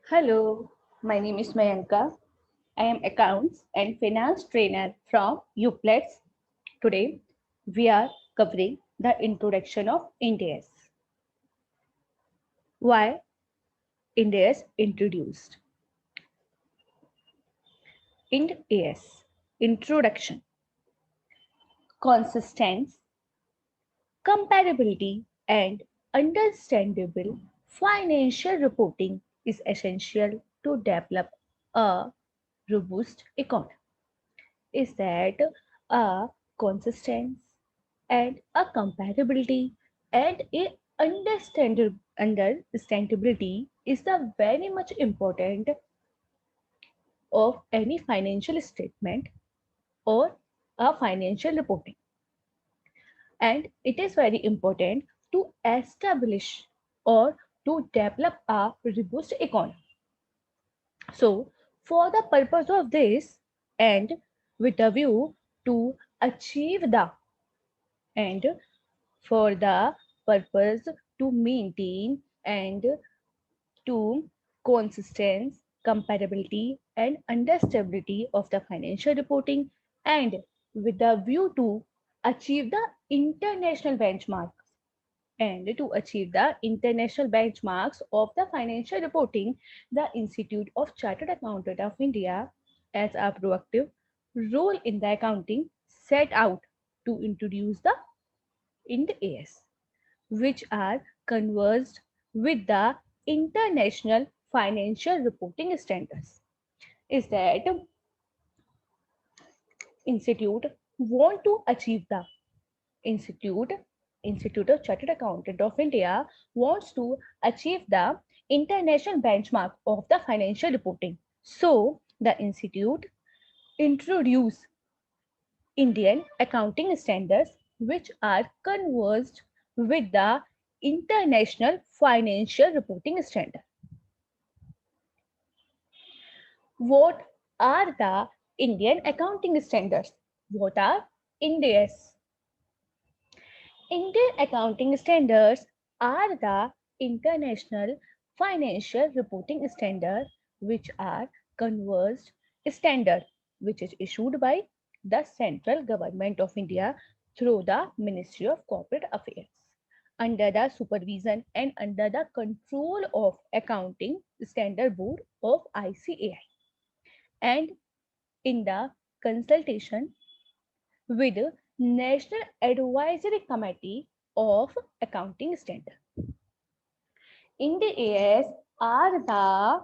Hello, my name is Mayanka. I am accounts and finance trainer from UPLEX. Today, we are covering the introduction of INDES. Why INDES introduced? INDES introduction, consistency, comparability, and understandable financial reporting is essential to develop a robust economy. Is that a consistency and a comparability and a understandability is the very much important of any financial statement or a financial reporting, and it is very important to establish or to develop a robust economy. So for the purpose of this and with a view to achieve the and for the purpose to maintain and to consistency, comparability, and understandability of the financial reporting, and with the view to achieve the international benchmarks of the financial reporting, the Institute of Chartered Accountant of India, as a proactive role in the accounting, set out to introduce the IND-AS, which are conversed with the international financial reporting standards. Is that institute want to achieve the institute Institute of Chartered Accountant of India wants to achieve the international benchmark of the financial reporting. So the institute introduced Indian accounting standards which are conversed with the international financial reporting standard. What are the Indian accounting standards? What are INDES? Indian accounting standards are the international financial reporting standards which are conversed standard which is issued by the central government of India through the Ministry of Corporate Affairs under the supervision and under the control of Accounting Standard Board of ICAI and in the consultation with the National Advisory Committee of Accounting Standards. IND-AS are the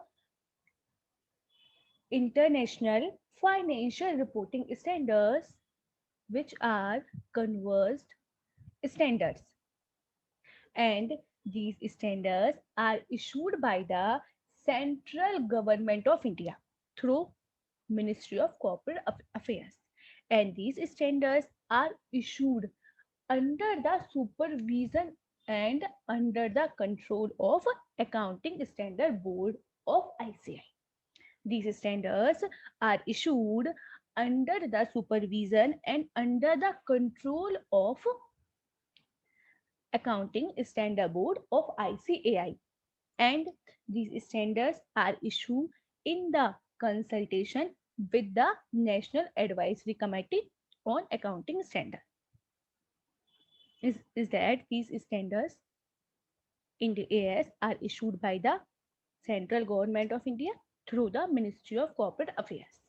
international financial reporting standards which are conversed standards, and these standards are issued by the central government of India through Ministry of Corporate Affairs, and these standards are issued under the supervision and under the control of Accounting Standard Board of ICAI. These standards are issued under the supervision and under the control of Accounting Standard Board of ICAI, and these standards are issued in the consultation with the National Advisory Committee on Accounting Standards. Is that these standards in the AS are issued by the central government of India through the Ministry of Corporate Affairs.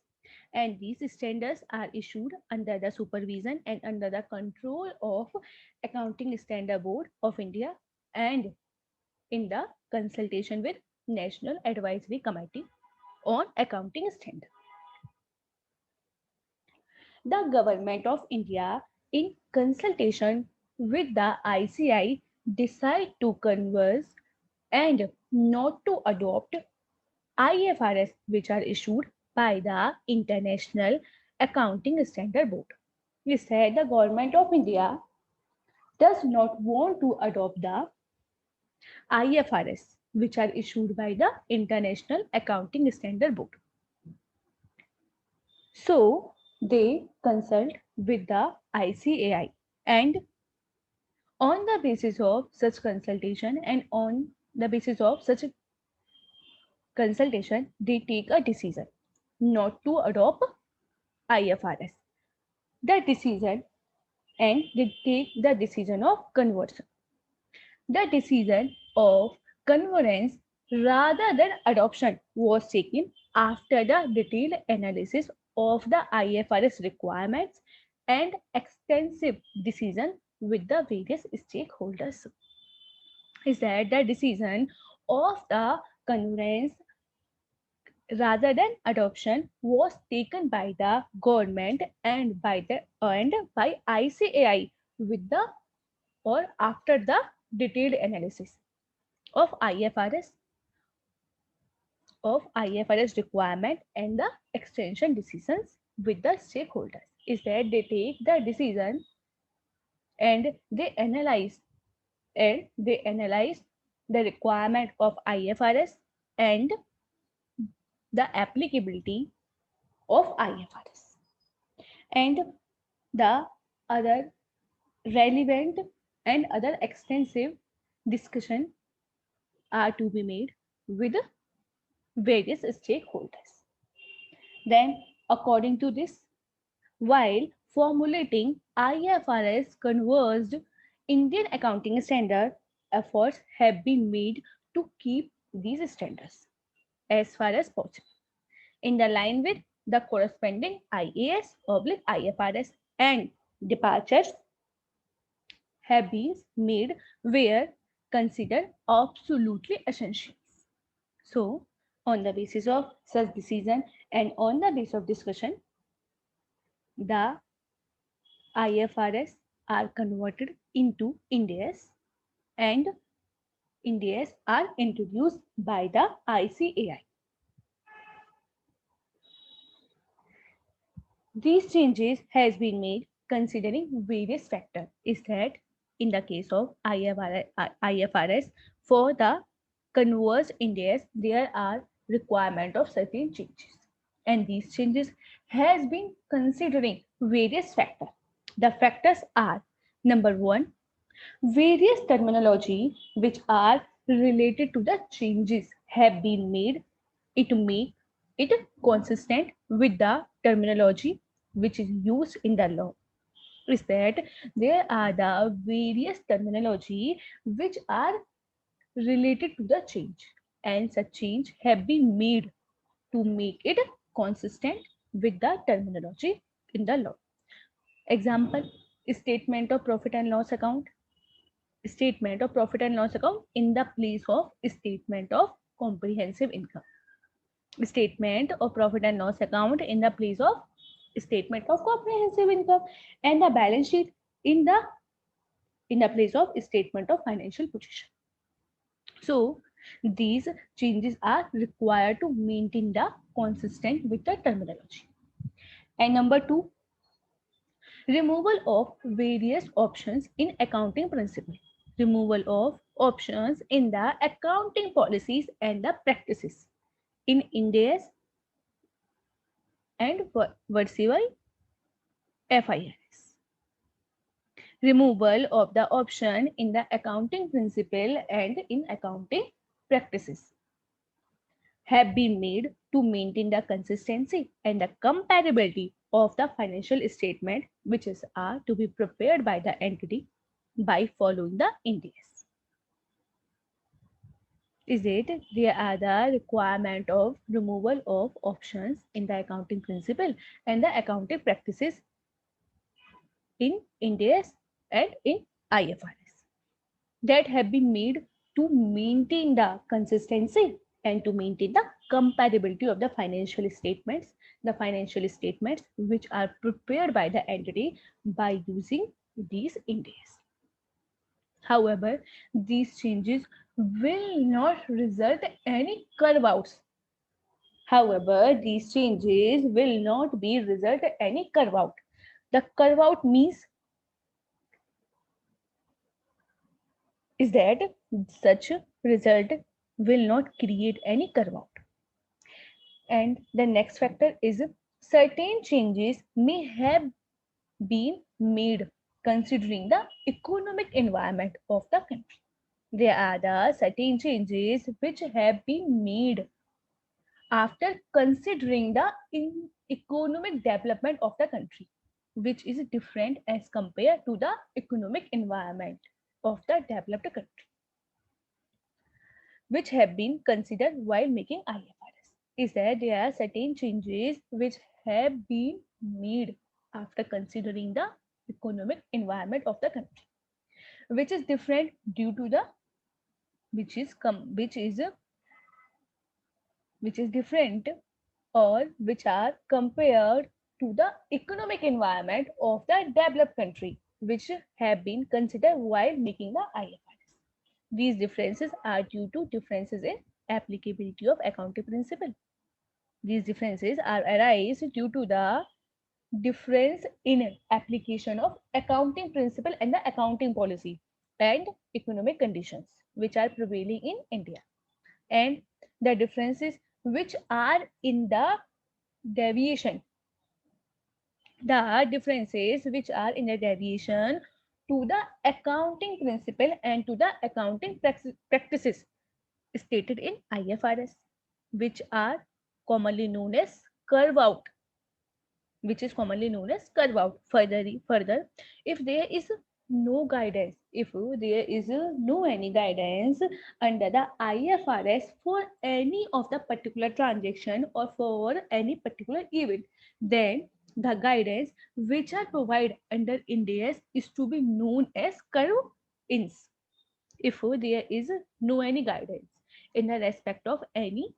And these standards are issued under the supervision and under the control of Accounting Standard Board of India and in the consultation with National Advisory Committee on Accounting Standards. The Government of India, in consultation with the ICI, decide to converse and not to adopt IFRS, which are issued by the International Accounting Standard Board. We said the Government of India does not want to adopt the IFRS, which are issued by the International Accounting Standard Board. So they consult with the ICAI, and on the basis of such consultation and on the basis of such consultation, they take a decision not to adopt IFRS. The decision and they take the decision of conversion. The decision of convergence rather than adoption was taken after the detailed analysis of the IFRS requirements and extensive decision with the various stakeholders. Is that the decision of the convergence rather than adoption was taken by the government and by ICAI with the or after the detailed analysis of IFRS requirement and the extension decisions with the stakeholders. Is that they take the decision and they analyze the requirement of IFRS and the applicability of IFRS and the other relevant and other extensive discussion are to be made with various stakeholders. Then, according to this, while formulating IFRS converged Indian accounting standard, efforts have been made to keep these standards as far as possible in the line with the corresponding IAS/IFRS, and departures have been made where considered absolutely essential. So, on the basis of such decision and on the basis of discussion, the IFRS are converted into Ind AS and Ind AS are introduced by the ICAI. These changes has been made considering various factors. Is that in the case of IFRS for the converged Ind AS, there are requirement of certain changes, and these changes has been considering various factors. The factors are: number one, various terminology which are related to the changes have been made to make it consistent with the terminology which is used in the law. Is that there are the various terminology which are related to the change, and such change have been made to make it consistent with the terminology in the law. Example: statement of profit and loss account. Statement of profit and loss account in the place of statement of comprehensive income. Statement of profit and loss account in the place of statement of comprehensive income, and the balance sheet in the place of statement of financial position. So these changes are required to maintain the consistent with the terminology. And number two, removal of various options in accounting principle. Removal of options in the accounting policies and the practices in Ind AS and Versival FIRS. Removal of the option in the accounting principle and in accounting practices have been made to maintain the consistency and the comparability of the financial statement which are to be prepared by the entity by following the Ind AS. Is it there are the requirement of removal of options in the accounting principle and the accounting practices in Ind AS and in IFRS that have been made to maintain the consistency and to maintain the comparability of the financial statements which are prepared by the entity by using these Ind AS. However, these changes will not result any curve outs. However, these changes will not be result any curve out. The curve out means is that such result will not create any curve out. And the next factor is certain changes may have been made considering the economic environment of the country. There are the certain changes which have been made after considering the economic development of the country, which is different as compared to the economic environment of the developed country, which have been considered while making IFRS. Is that there are certain changes which have been made after considering the economic environment of the country, which is different due to the which is different or which are compared to the economic environment of the developed country, which have been considered while making the IFRS. These differences are due to differences in applicability of accounting principle. These differences are arise due to the difference in application of accounting principle and the accounting policy and economic conditions which are prevailing in India, and the differences which are in the differences which are in the deviation to the accounting principle and to the accounting practices stated in IFRS, which are commonly known as curve out, further, if there is no guidance, if there is no any guidance under the IFRS for any of the particular transaction or for any particular event, then the guidance which are provided under Ind AS is to be known as curve ins. If there is no any guidance in the respect of any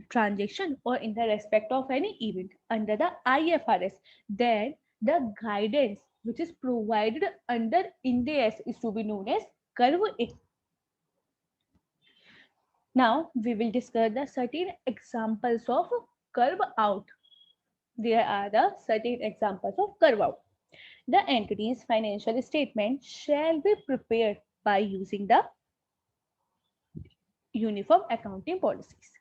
transaction or in the respect of any event under the IFRS, then the guidance which is provided under Ind AS is to be known as curve in. Now we will discuss the certain examples of curve out. There are the certain examples of curve out. The entity's financial statement shall be prepared by using the uniform accounting policies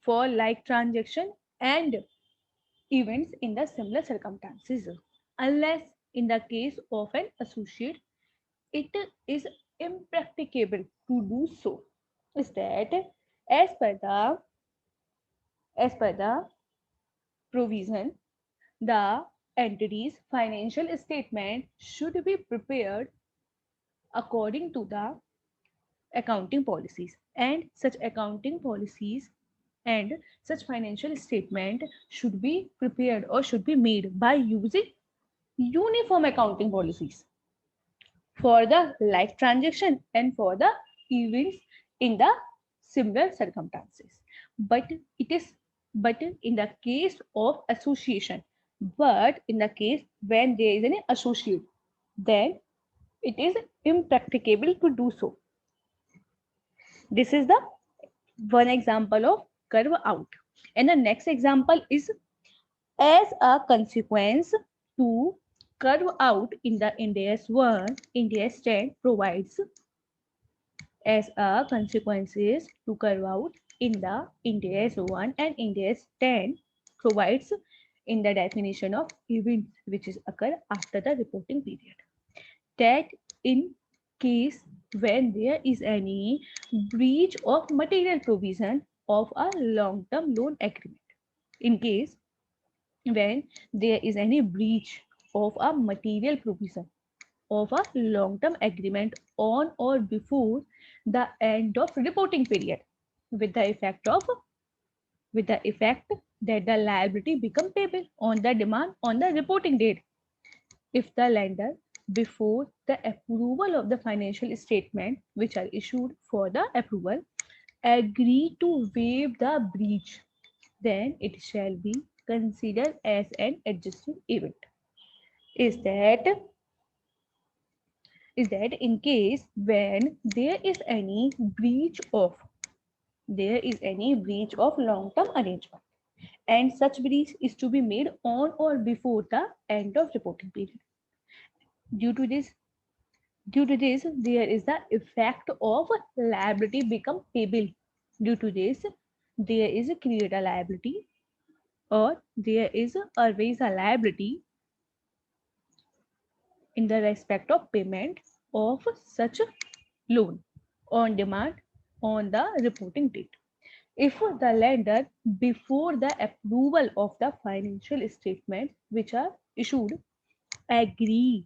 for like transaction and events in the similar circumstances, unless in the case of an associate it is impracticable to do so. Is that as per the provision, the entity's financial statement should be prepared according to the accounting policies, and such accounting policies and such financial statement should be prepared or should be made by using uniform accounting policies for the like transaction and for the events in the similar circumstances. But it is but in the case of association, but in the case when there is an associate, then it is impracticable to do so. This is the one example of curve out. And the next example is as a consequence to curve out in the Ind AS 1, Ind AS 10 provides as a consequences to curve out in the Ind AS 1 and Ind AS 10 provides in the definition of events which is occur after the reporting period, that in case when there is any breach of material provision of a long-term loan agreement, in case when there is any breach of a material provision of a long-term agreement on or before the end of reporting period, with the effect that the liability become payable on the demand on the reporting date, if the lender before the approval of the financial statement which are issued for the approval agree to waive the breach, then it shall be considered as an adjusting event. Is that in case when there is any breach of long-term arrangement, and such breach is to be made on or before the end of reporting period. Due to this, there is the effect of liability become payable. Due to this, there is a create a liability, or there is always a liability in the respect of payment of such a loan on demand on the reporting date. if the lender, before the approval of the financial statements which are issued, agree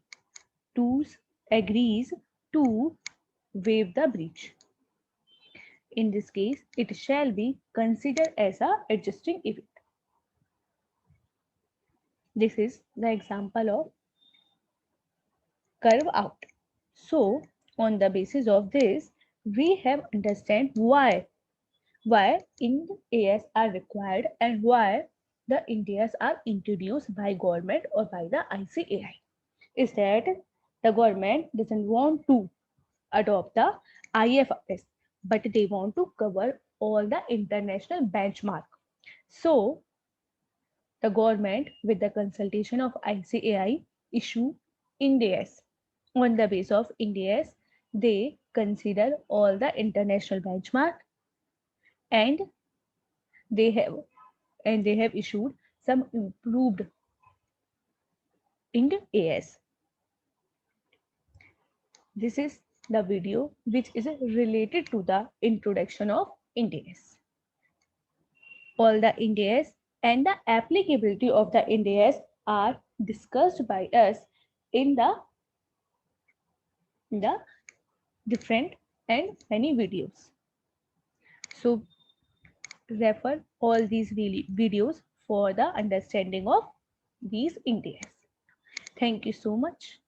to agrees to waive the breach. In this case, it shall be considered as a adjusting event. This is the example of carve out. So, on the basis of this, we have understand why Ind AS are required and why the Ind AS are introduced by government or by the ICAI. Is that the government doesn't want to adopt the IFRS, but they want to cover all the international benchmark. So the government, with the consultation of ICAI, issue Ind AS. On the basis of Ind AS, they consider all the international benchmark, and they have issued some improved Ind AS. This is the video which is related to the introduction of Ind AS. All the Ind AS and the applicability of the Ind AS are discussed by us in the different and many videos. So refer all these videos for the understanding of these Ind AS. Thank you so much.